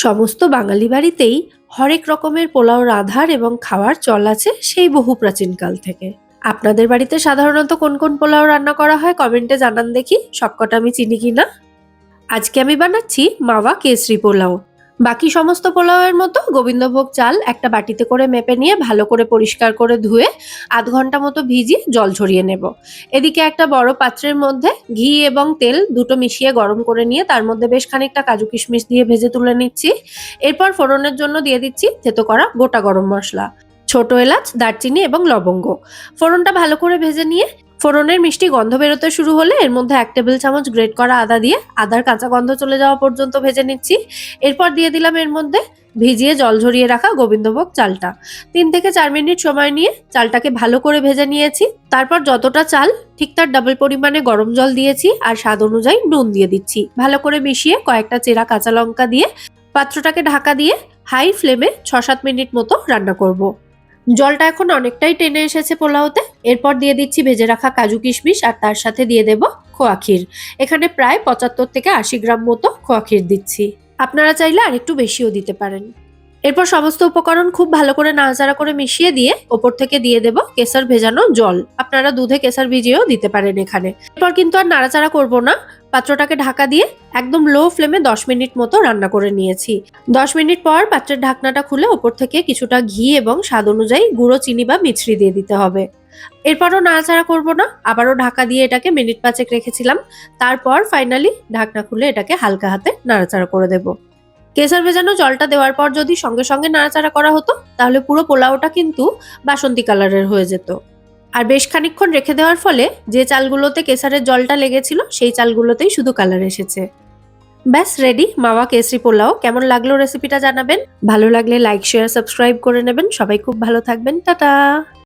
সমস্ত বাঙালি বাড়িতেই হরেক রকমের পোলাও রাঁধার এবং খাওয়ার চল আছে সেই বহু প্রাচীনকাল থেকে। আপনাদের বাড়িতে সাধারণত কোন কোন পোলাও রান্না করা হয় কমেন্টে জানান দেখি, সবকটা আমি চিনি কিনা। আজকে আমি বানাচ্ছি মাওয়া কেশরি পোলাও। বাকি সমস্ত পোলাওয়ের মতো গোবিন্দভোগ চাল একটা বাটিতে করে মেপে নিয়ে ভালো করে পরিষ্কার করে ধুয়ে আধ ঘন্টা মতো ভিজিয়ে জল ঝরিয়ে নেব। এদিকে একটা বড় পাত্রের মধ্যে ঘি এবং তেল দুটো মিশিয়ে গরম করে নিয়ে তার মধ্যে বেশ খানিকটা কাজু কিশমিশ দিয়ে ভেজে তুলে নিচ্ছি। এরপর ফোড়নের জন্য দিয়ে দিচ্ছি থেতো করা গোটা গরম মশলা, ছোট এলাচ, দারচিনি এবং লবঙ্গ। ফোড়নটা ভালো করে ভেজে নিয়ে ফোড়নের মিষ্টি গন্ধ বেরোতে শুরু হলে এর মধ্যে 1 টেবিল চামচ গ্রেট করা আদা দিয়ে আদার কাঁচা গন্ধ চলে যাওয়া পর্যন্ত ভেজে নিচ্ছি। এরপর দিয়ে দিলাম এর মধ্যে ভিজিয়ে জল ঝরিয়ে রাখা গোবিন্দভোগ চালটা। 3 থেকে 4 মিনিট সময় নিয়ে চালটাকে ভালো করে ভেজে নিয়েছি। তারপর যতটা চাল ঠিক তার ডাবল পরিমাণে গরম জল দিয়েছি আর স্বাদ অনুযায়ী নুন দিয়ে দিচ্ছি। ভালো করে মিশিয়ে কয়েকটা চেরা কাঁচা লঙ্কা দিয়ে পাত্রটাকে ঢাকা দিয়ে হাই ফ্লেমে 6-7 মিনিট মতো রান্না করব। জলটা এখন অনেকটাই টেনে এসেছে পোলাওতে। এরপর দিয়ে দিচ্ছি ভেজে রাখা কাজু কিশমিশ আর তার সাথে দিয়ে দেব খোয়া ক্ষীর। এখানে প্রায় 75 থেকে 80 গ্রাম মতো খোয়া ক্ষীর দিচ্ছি। আপনারা চাইলে আরেকটু বেশিও দিতে পারেন। এরপর সমস্ত উপকরণ খুব ভালো করে নাড়াচাড়া করে মিশিয়ে দিয়ে ওপর থেকে দিয়ে দেব কেশর ভেজানো জল। আপনারা দুধে কেশর ভিজিয়েও দিতে পারেন এখানে। এরপর কিন্তু আর নাড়াচাড়া করব না, পাত্রটাকে ঢাকা দিয়ে একদম লো ফ্লেমে 10 মিনিট মতো রান্না করে নিয়েছি। 10 মিনিট পর পাত্রের ঢাকনাটা খুলে ওপর থেকে কিছুটা ঘি এবং স্বাদ অনুযায়ী গুঁড়ো চিনি বা মিছরি দিয়ে দিতে হবে। এরপরও নাড়াচাড়া করব না, আবারও ঢাকা দিয়ে এটাকে মিনিট 5 রেখেছিলাম। তারপর ফাইনালি ঢাকনা খুলে এটাকে হালকা হাতে নাড়াচাড়া করে দেব। কেশর ভেজানো জলটা দেওয়ার পর যদি সঙ্গে সঙ্গে নাড়াচাড়া করা হতো তাহলে পুরো পোলাওটা কিন্তু বাসন্তী কালারের হয়ে যেত। আর বেশ খানিকক্ষণ রেখে দেওয়ার ফলে যে চালগুলোতে কেশরের জলটা লেগেছিল সেই চালগুলোতেই শুধু কালার এসেছে। ব্যাস রেডি মাওয়া কেশরি পোলাও। কেমন লাগলো রেসিপিটা জানাবেন। ভালো লাগলে লাইক, শেয়ার, সাবস্ক্রাইব করে নেবেন। সবাই খুব ভালো থাকবেন। টাটা।